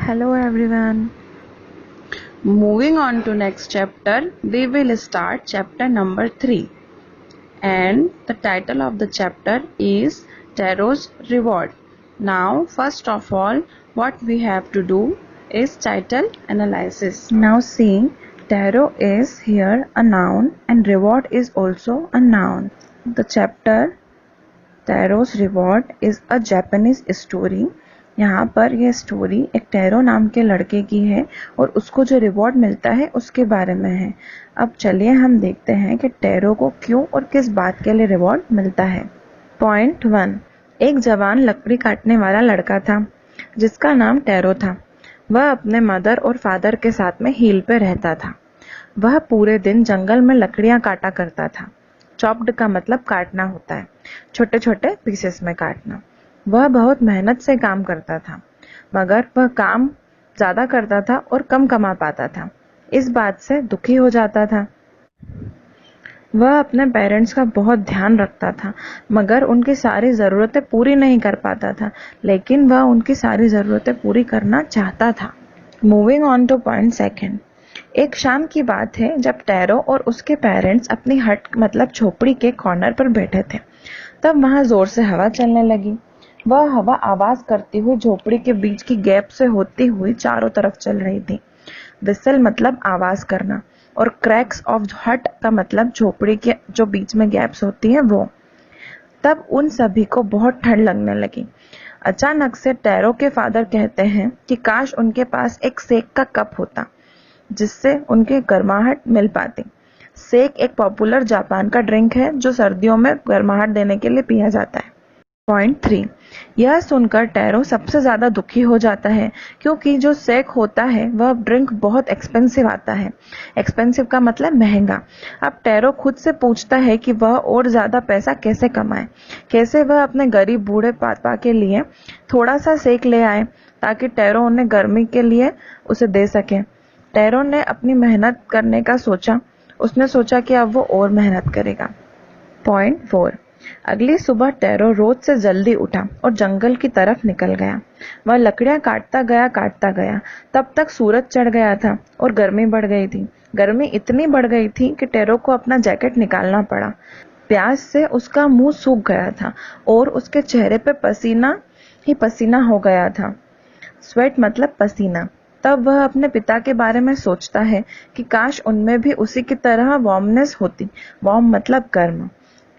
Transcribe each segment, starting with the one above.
Hello everyone. Moving on to next chapter, we will start chapter number 3, and the title of the chapter is Tarot's Reward. Now, first of all, what we have to do is title analysis. Now see, tarot is here a noun and reward is also a noun. The chapter Tarot's Reward is a Japanese story. यहाँ पर यह story एक tarot नाम के लड़के की है और उसको जो रिवॉर्ड मिलता है उसके बारे में है। अब चलिए हम देखते हैं कि टैरो को क्यों और किस बात के लिए रिवॉर्ड मिलता है। पॉइंट 1, एक जवान लकड़ी काटने वाला लड़का था जिसका नाम टैरो था। वह अपने मदर और फादर के साथ में हील पे रहता था। वह पूरे दिन जंगल में लकड़ियां काटा करता था। चॉप्ड का मतलब काटना होता है, छोटे छोटे पीसेस में काटना। वह बहुत मेहनत से काम करता था, मगर वह काम ज्यादा करता था और कम कमा पाता था। इस बात से दुखी हो जाता था। वह अपने पेरेंट्स का बहुत ध्यान रखता था, मगर उनकी सारी ज़रूरतें पूरी नहीं कर पाता था, लेकिन वह उनकी सारी ज़रूरतें पूरी करना चाहता था। मूविंग ऑन टू पॉइंट 2, एक शाम की बात है जब टैरो और उसके पेरेंट्स अपनी हट मतलब झोपड़ी के कॉर्नर पर बैठे थे। तब वहां जोर से हवा चलने लगी। वह हवा आवाज करती हुई झोपड़ी के बीच की गैप से होती हुई चारों तरफ चल रही थी। विसल मतलब आवाज करना और क्रैक्स ऑफ हट का मतलब झोपड़ी के जो बीच में गैप्स होती है वो। तब उन सभी को बहुत ठंड लगने लगी। अचानक से टैरो के फादर कहते हैं कि काश उनके पास एक सेक का कप होता जिससे उनके गर्माहट मिल पाती। सेक एक पॉपुलर जापान का ड्रिंक है जो सर्दियों में गर्माहट देने के लिए पिया जाता है। पॉइंट 3, यह सुनकर टैरो सबसे ज्यादा दुखी हो जाता है क्योंकि जो सेक होता है वह ड्रिंक बहुत एक्सपेंसिव आता है। एक्सपेंसिव का मतलब महंगा। अब टैरो खुद से पूछता है कि वह और ज्यादा पैसा कैसे कमाए, कैसे वह अपने गरीब बूढ़े पापा के लिए थोड़ा सा सेक ले आए ताकि टैरो उन्हें गर्मी के लिए उसे दे सके। टैरो ने अपनी मेहनत करने का सोचा। उसने सोचा कि अब वो और मेहनत करेगा। पॉइंट 4, अगली सुबह टैरो रोज से जल्दी उठा और जंगल की तरफ निकल गया। वह लकड़ियां काटता गया। तब तक सूरज चढ़ गया था और गर्मी बढ़ गई थी। गर्मी इतनी बढ़ गई थी कि टैरो को अपना जैकेट निकालना पड़ा। प्यास से उसका मुंह सूख गया था और उसके चेहरे पे पसीना ही पसीना हो गया था। स्वेट मतलब पसीना। तब वह अपने पिता के बारे में सोचता है कि काश उनमें भी उसी की तरह वार्मनेस होती। वार्म मतलब गर्म।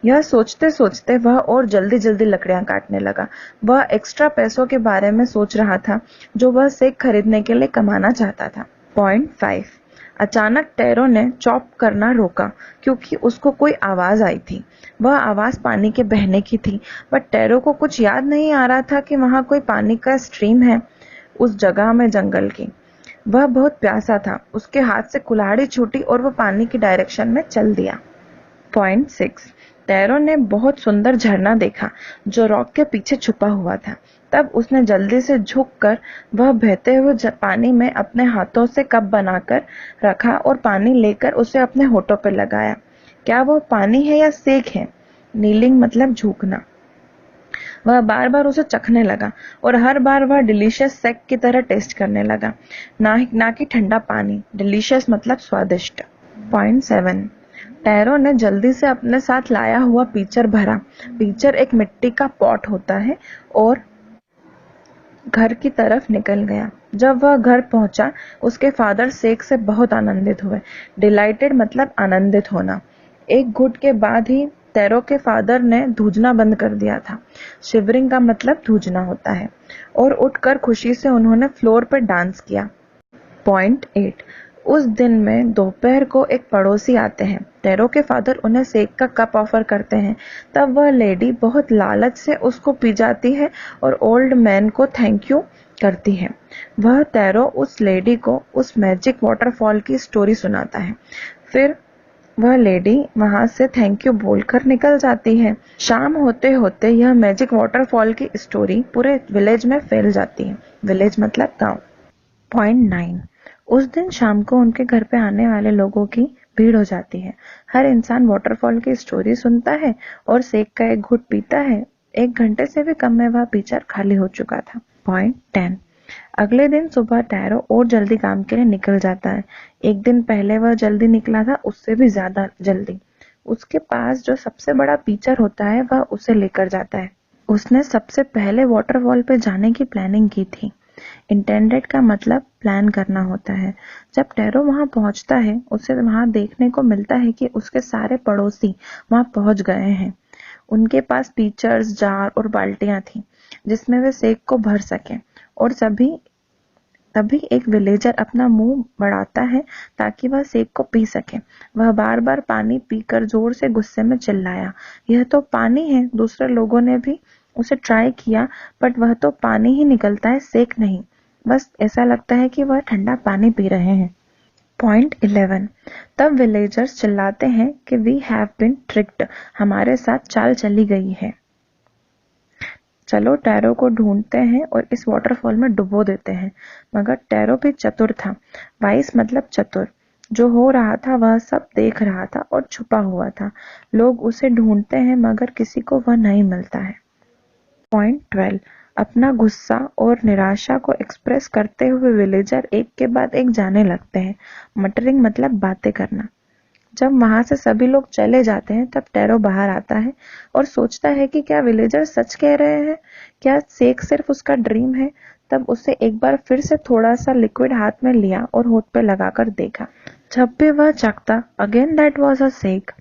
यह सोचते सोचते वह और जल्दी जल्दी लकड़ियां काटने लगा। वह एक्स्ट्रा पैसों के बारे में सोच रहा था जो वह सेक खरीदने के लिए कमाना चाहता था। पॉइंट 5, अचानक टैरो ने चॉप करना रोका क्योंकि उसको कोई आवाज आई थी। वह आवाज पानी के बहने की थी, बट टैरो को कुछ याद नहीं आ रहा था कि वहां कोई पानी का स्ट्रीम है उस जगह में जंगल की। वह बहुत प्यासा था। उसके हाथ से कुल्हाड़ी छूटी और वह पानी की डायरेक्शन में चल दिया। पॉइंट 6, टैरो ने बहुत सुंदर झरना देखा जो रॉक के पीछे छुपा हुआ था। तब उसने जल्दी से झुककर वह बहते हुए पानी में अपने हाथों से कप बनाकर रखा और पानी लेकर उसे अपने होठों पर लगाया। क्या वह पानी है या सेक है? नीलिंग मतलब झुकना। वह बार बार उसे चखने लगा और हर बार वह डिलीशियस सेक की तरह टेस्ट करने लगा, ना कि ठंडा पानी। डिलीशियस मतलब स्वादिष्ट। पॉइंट 7, टैरो ने जल्दी से अपने साथ लाया हुआ पीचर भरा। पीचर एक मिट्टी का पॉट होता है और घर की तरफ निकल गया। जब वह घर पहुंचा उसके फादर सेक से बहुत आनंदित हुए। डिलाइटेड मतलब आनंदित होना। एक घुट के बाद ही टैरो के फादर ने धूजना बंद कर दिया था। शिवरिंग का मतलब धूजना होता है। और उठकर खुशी से उन्होंने फ्लोर पर डांस किया। पॉइंट 8, उस दिन में दोपहर को एक पड़ोसी आते हैं। टैरो के फादर उन्हें सेक का कप ऑफर करते हैं। तब वह लेडी बहुत लालच से उसको पी जाती है और ओल्ड मैन को थैंक यू करती है। वह टैरो उस लेडी को उस मैजिक वाटरफॉल की स्टोरी सुनाता है। फिर वह लेडी वहां से थैंक यू बोलकर निकल जाती है। शाम होते होते यह मैजिक वाटरफॉल की स्टोरी पूरे विलेज में फैल जाती है। विलेज मतलब गांव। पॉइंट 9, उस दिन शाम को उनके घर पे आने वाले लोगों की भीड़ हो जाती है। हर इंसान वाटरफॉल की स्टोरी सुनता है और सेक का एक घुट पीता है। 1 घंटे से भी कम में वह पीचर खाली हो चुका था। पॉइंट 10, अगले दिन सुबह टैरो और जल्दी काम के लिए निकल जाता है। एक दिन पहले वह जल्दी निकला था, उससे भी ज्यादा जल्दी। उसके पास जो सबसे बड़ा फीचर होता है वह उसे लेकर जाता है। उसने सबसे पहले वाटरफॉल पे जाने की प्लानिंग की थी। इंटेंडेड का मतलब प्लान करना होता है। जब टैरो वहां पहुंचता है, उसे वहां देखने को मिलता है कि उसके सारे पड़ोसी वहां पहुंच गए हैं। उनके पास पीचर्स, जार और बाल्टियां थी जिसमें वे सेक को भर सकें। और तभी एक विलेजर अपना मुंह बढ़ाता है ताकि वह सेक को पी सके। वह बार बार पानी पीकर जोर से गुस्से में चिल्लाया, यह तो पानी है। दूसरे लोगों ने भी उसे ट्राई किया, बट वह तो पानी ही निकलता है, सेक नहीं। बस ऐसा लगता है कि वह ठंडा पानी पी रहे हैं। पॉइंट 11। तब विलेजर्स चिल्लाते हैं कि वी हैव बीन ट्रिक्ड, हमारे साथ चाल चली गई है। चलो टैरो को ढूंढते हैं और इस वाटरफॉल में डुबो देते हैं। मगर टैरो भी चतुर था। वाइस मतलब चतुर। जो हो रहा था वह सब देख रहा था और छुपा हुआ था। लोग उसे ढूंढते हैं मगर किसी को वह नहीं मिलता है। पॉइंट 12। अपना गुस्सा और निराशा को एक्सप्रेस करते हुए विलेजर एक के बाद एक जाने लगते हैं। मटरिंग मतलब बातें करना। जब वहां से सभी लोग चले जाते हैं तब टैरो बाहर आता है और सोचता है कि क्या विलेजर सच कह रहे हैं, क्या सेक सिर्फ उसका ड्रीम है। तब उसे एक बार फिर से थोड़ा सा लिक्विड हाथ में लिया और होठ पे लगाकर देखा। जब भी वह चखता, अगेन दैट वाज अ सेक।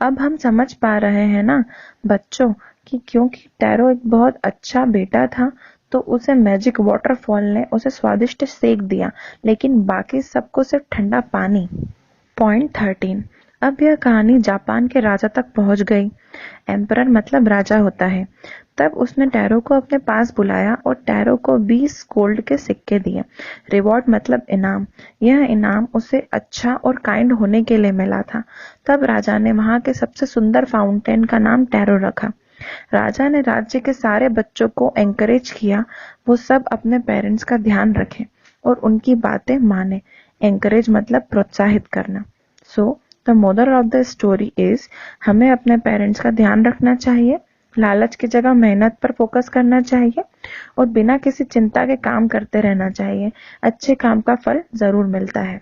अब हम समझ पा रहे हैं ना बच्चों कि क्योंकि टैरो एक बहुत अच्छा बेटा था तो उसे मैजिक वाटरफॉल ने उसे स्वादिष्ट सेक दिया, लेकिन बाकी सबको सिर्फ ठंडा पानी। पॉइंट 13। अब यह कहानी जापान के राजा तक पहुंच गई। एम्परर मतलब राजा होता है। तब उसने टैरो को अपने पास बुलाया और टैरो को 20 गोल्ड के सिक्के दिए। रिवॉर्ड मतलब इनाम। यह इनाम उसे अच्छा और काइंड होने के लिए मिला था। तब राजा ने वहां के सबसे सुंदर फाउंटेन का नाम टैरो रखा। राजा ने राज्य के सारे बच्चों को एंकरेज किया वो सब अपने पेरेंट्स का ध्यान रखें और उनकी बातें माने। एंकरेज मतलब प्रोत्साहित करना। So the moral of the story is, हमें अपने पेरेंट्स का ध्यान रखना चाहिए, लालच की जगह मेहनत पर फोकस करना चाहिए और बिना किसी चिंता के काम करते रहना चाहिए। अच्छे काम का फल जरूर मिलता है।